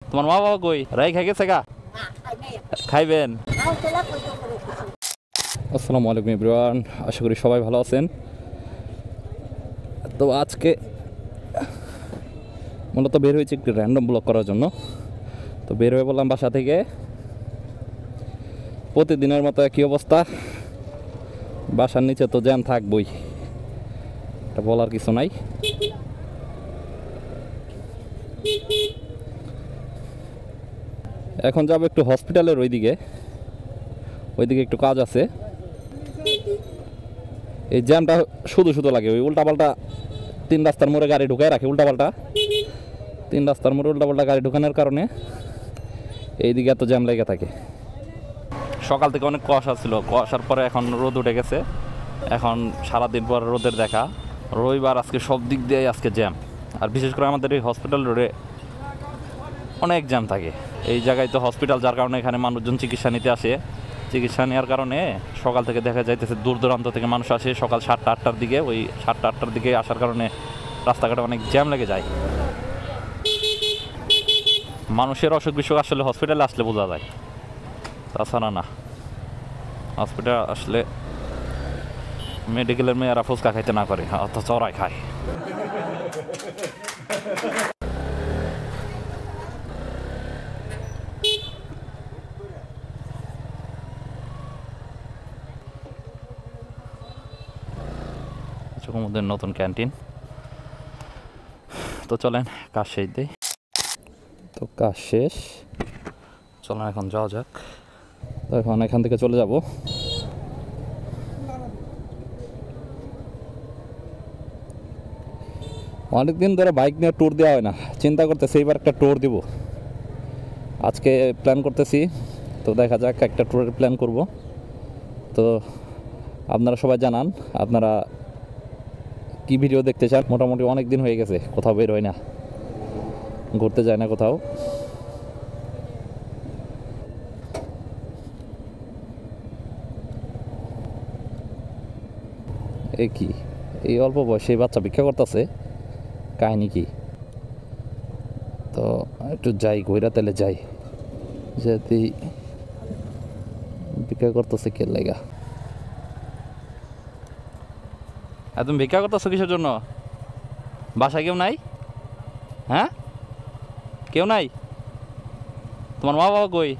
তোমার মা বাবা কই? রাই খাই গেছে গা? খাইবেন? আসসালামু আলাইকুম এভরিওয়ান, আশা করি সবাই ভালো আছেন। তো আজকে মূলত বের হয়েছে একটি র্যান্ডম ব্লগ করার জন্য। তো বের হয়ে বললাম বাসা থেকে, প্রতিদিনের মতো একই অবস্থা, বাসার নিচে তো জ্যাম থাকবই, এটা বলার কিছু নাই। এখন যাবো একটু হসপিটালের ওইদিকে একটু কাজ আছে। এই জ্যামটা শুধু শুধু লাগে, ওই উল্টাপাল্টা তিন রাস্তার মোড়ে গাড়ি ঢুকায় রাখে, তিন রাস্তার মোড়ে উল্টাপাল্টা গাড়ি ঢুকানোর কারণে এইদিকে এত জ্যাম লেগে থাকে। সকাল থেকে অনেক কুয়াশা ছিল, কুয়াশার পরে এখন রোদ উঠে গেছে। এখন সারাদিন পর রোদের দেখা, রবিবার আজকে সব দিক দিয়ে আজকে জ্যাম। আর বিশেষ করে আমাদের এই হসপিটাল রোডে অনেক জ্যাম থাকে। এই জায়গায় তো হসপিটাল, যার কারণে এখানে মানুষজন চিকিৎসা নিতে আসে। চিকিৎসা নেওয়ার কারণে সকাল থেকে দেখা যাইতেছে দূর দূরান্ত থেকে মানুষ আসে সকাল 7টা-8টার দিকে। ওই 7টা-8টার দিকে আসার কারণে রাস্তাঘাটে অনেক জ্যাম লেগে যায়। মানুষের অসুখ বিসুখ আসলে হসপিটালে আসলে বোঝা যায়, তাছাড়া না। হসপিটাল আসলে মেডিকেলের মেয়েরা ফুচকা খাইতে না করে, অথচ ওরাই খায়। চকুমুদের নতুন ক্যান্টিন। তো চলেন কাজ শেষ দিই। তো কাজ শেষ, চলেন এখন যাওয়া যাক। তো এখন এখান থেকে চলে যাব। অনেকদিন ধরে বাইক নিয়ে ট্যুর দেওয়া হয় না, চিন্তা করতেছি এইবার একটা ট্যুর দিব। আজকে প্ল্যান করতেছি, তো দেখা যাক একটা ট্যুরের প্ল্যান করব। তো আপনারা সবাই জানান আপনারা কি ভিডিও দেখতে চান। মোটামুটি অনেক দিন হয়ে গেছে কোথাও বের হয় না, ঘুরতে যায় না কোথাও। এই কি এই অল্প বয়সে বাচ্চা ভিক্ষা করতেছে, কাহিনী কি? তো একটু যাই ঘুরা, তেলে যাই, যদি ভিক্ষা করতেছে কে লেগা। তুমি ভিক্ষা করতেছো কিসের জন্য? বাসায় কেউ নাই? হ্যাঁ, কেউ নাই? তোমার মা বাবা কই?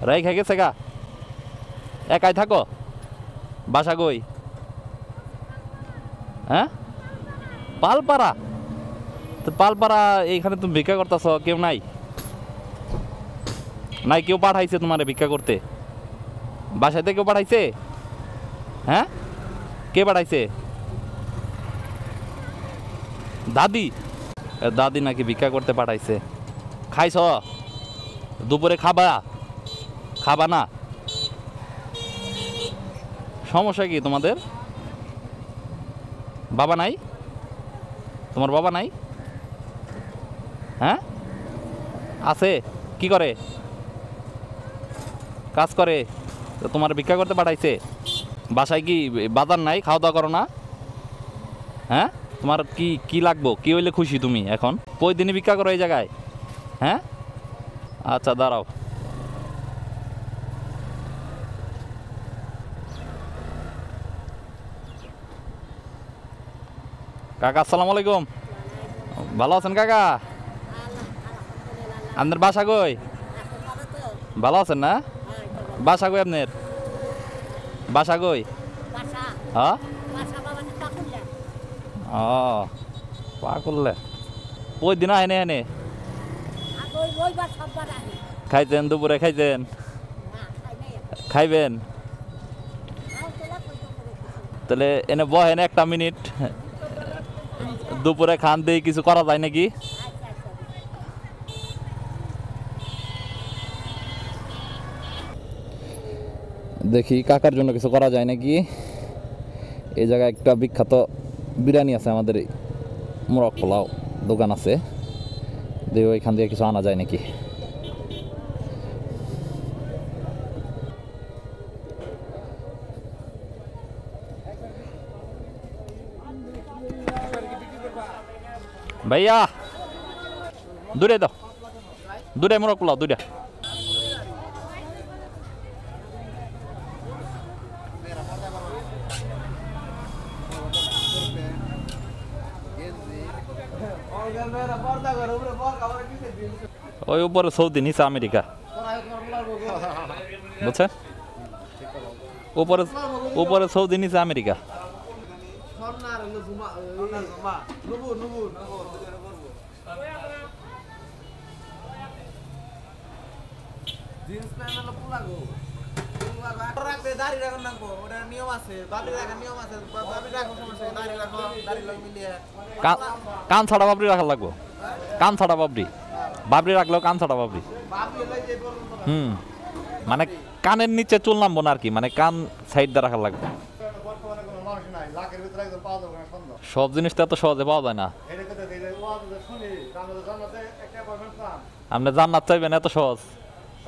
রাই খাই গেছে গা? একাই থাকো? বাসা কই? হ্যাঁ, পালপাড়া। তো পালপাড়া এইখানে তুমি ভিক্ষা করতেছ, কেউ নাই? নাই কেউ পাঠাইছে তোমার ভিক্ষা করতে? বাসাতে কেউ পাঠাইছে? হ্যাঁ, কে পাঠাইছে? দাদি? দাদি নাকি ভিক্ষা করতে পাঠাইছে? খাইছ? দুপুরে খাবা? খাবা না? সমস্যা কি তোমাদের? বাবা নাই? তোমার বাবা নাই? হ্যাঁ, আছে। কি করে? কাজ করে। তো তোমার ভিক্ষা করতে পাঠাইছে? বাসায় কি বাজার নাই? খাওয়া দাওয়া করো না? হ্যাঁ, তোমার কি কি লাগবো? কি হইলে খুশি তুমি এখন? প্রতিদিনই ভিক্ষা করো এই জায়গায়? হ্যাঁ, আচ্ছা দাঁড়াও। কাকা আসসালামু আলাইকুম, ভালো আছেন কাকা? আপনার বাসা কই? ভালো আছেন না? বাসা কই আপনার? বাসা কই? হ্যাঁ, ও পা করলে ওই দিন আহেনে হেনে খাইতেন? দুপুরে খাইতেন? খাইবেন? তাহলে এনে বহেন একটা মিনিট, দুপুরে খান দিয়ে কিছু করা যায় নাকি? দেখি কাকার জন্য কিছু করা যায় নাকি। এই জায়গায় একটা বিখ্যাত বিরিয়ানি আছে, আমাদের মোরগ পোলাও দোকান আছে, দিয়ে ওইখান দিয়ে কিছু আনা যায় নাকি। ভাইয়া দুইটাই দাও, দুইটাই মোরগ পোলাও, দুইটা। ওই উপরে সৌদি, নিচে আমেরিকা, বুঝছেন? উপরে উপরে সৌদি, নিচে আমেরিকা। কান ছাড়া বাবরি রাখা লাগবো, কান ছাড়া বাবরি, বাবরি রাখলেও কান ছাড়া বাবরি। মানে কানের নিচে চুল নামবো না আর কি, মানে কান সাইড দিয়ে রাখা লাগবে। সব জিনিসটা এত সহজে পাওয়া যায় না। আপনি জান্নাত চাইবেন, এত সহজ,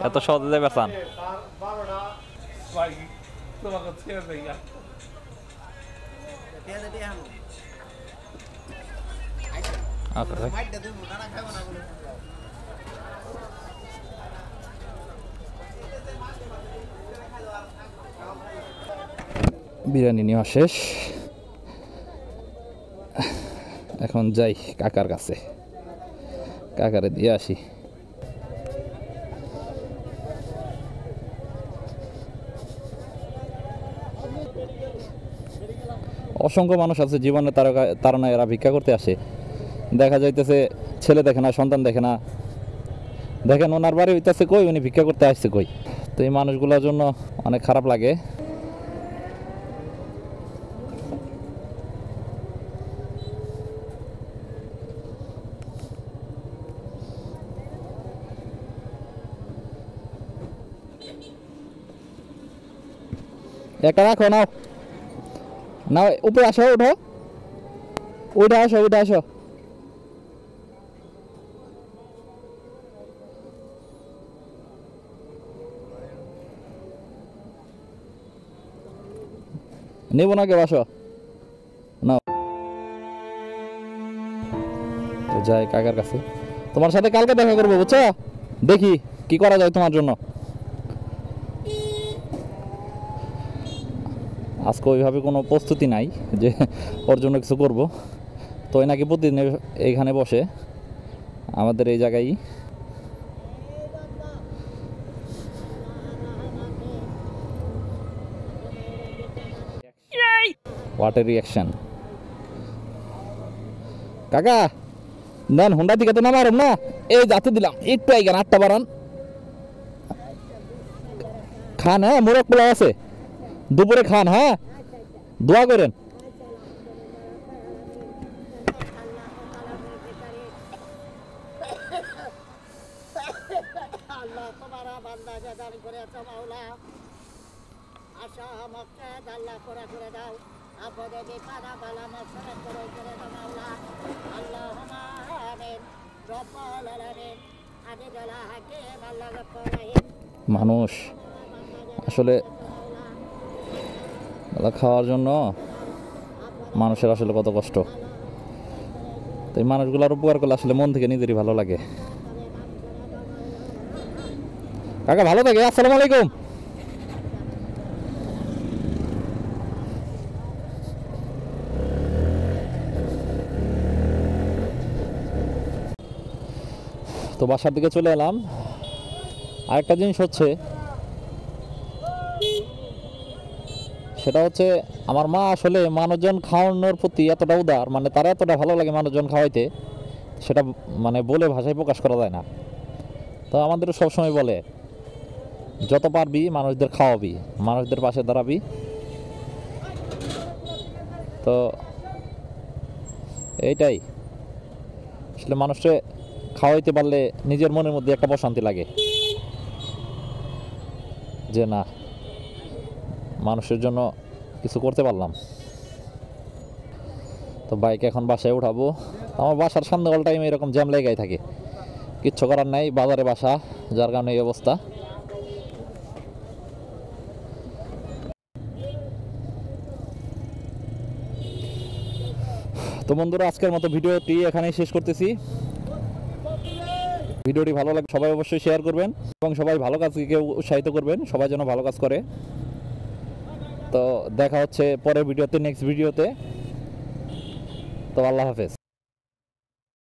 এত সহজে যাইবার চান? বিরিয়ানি নেওয়া শেষ, এখন যাই কাকার কাছে, কাকারে দিয়ে আসি। অসংখ্য মানুষ আছে জীবনে তারা এরা ভিক্ষা করতে আসে, দেখা যাইতেছে ছেলে দেখে না, সন্তান দেখে না, দেখেন ওনার বাড়ি হইতেছে কই, উনি ভিক্ষা করতে আসছে কই। তো এই মানুষগুলোর জন্য অনেক খারাপ লাগে। একটা রাখো, নাও নাও, উপরে আসো, উঠো, উঠে আসো, উঠে আসো। নেব না কে, বাসো, নাও। তো যাই কাকার কাছে, তোমার সাথে কালকে দেখা করবো, বুঝছো? দেখি কি করা যায় তোমার জন্য। আজকে ওইভাবে কোনো প্রস্তুতি নাই যে ওর জন্য কিছু করব। তো ওই নাকি প্রতিদিন এইখানে বসে আমাদের এই জায়গায়। What a reaction. কাকা নেন, হুন্ডা দিকে তো নামারম না, এই যাতে দিলাম একটু আইগান, 8টা বাড়ান, খান। হ্যাঁ, মোরগ পোলাও আছে, দুপুরে খান। হ্যাঁ, দোয়া করেন। মানুষ আসলে খাওয়ার জন্য মানুষের আসলে কত কষ্ট। তো এই মানুষগুলোর উপকার করলে আসলে মন থেকে নিজেরই ভালো লাগে। কাকা ভালো থাকে, আসসালামু আলাইকুম। তো বাসার দিকে চলে এলাম। আরেকটা জিনিস হচ্ছে, সেটা হচ্ছে আমার মা আসলে মানুষজন খাওয়ানোর প্রতি এতটা উদার, মানে তারা এতটা ভালো লাগে মানুষজন খাওয়াইতে, সেটা মানে বলে ভাষায় প্রকাশ করা যায় না। তো আমাদেরও সবসময় বলে যত পারবি মানুষদের খাওয়াবি, মানুষদের পাশে দাঁড়াবি। তো এইটাই আসলে মানুষকে খাওয়াইতে পারলে নিজের মনের মধ্যে একটা প্রশান্তি লাগে যে না, মানুষের জন্য কিছু করতে পারলাম। তো বাইক এখন বাসায় উঠাবো। আমার বাসার সামনে অল টাইম এরকম জ্যাম লেগেই থাকে, কিচ্ছু করার নাই, বাজারে বাসা, যার কারণে এই অবস্থা। তো বন্ধুরা, আজকের মতো ভিডিওটি এখানেই শেষ করতেছি। ভিডিওটি ভালো লাগে সবাই অবশ্যই শেয়ার করবেন এবং সবাই ভালো কাজকে উৎসাহিত করবেন, সবাই যেন ভালো কাজ করে। তো দেখা হচ্ছে পরের ভিডিওতে, নেক্সট ভিডিওতে। তো আল্লাহ হাফেজ।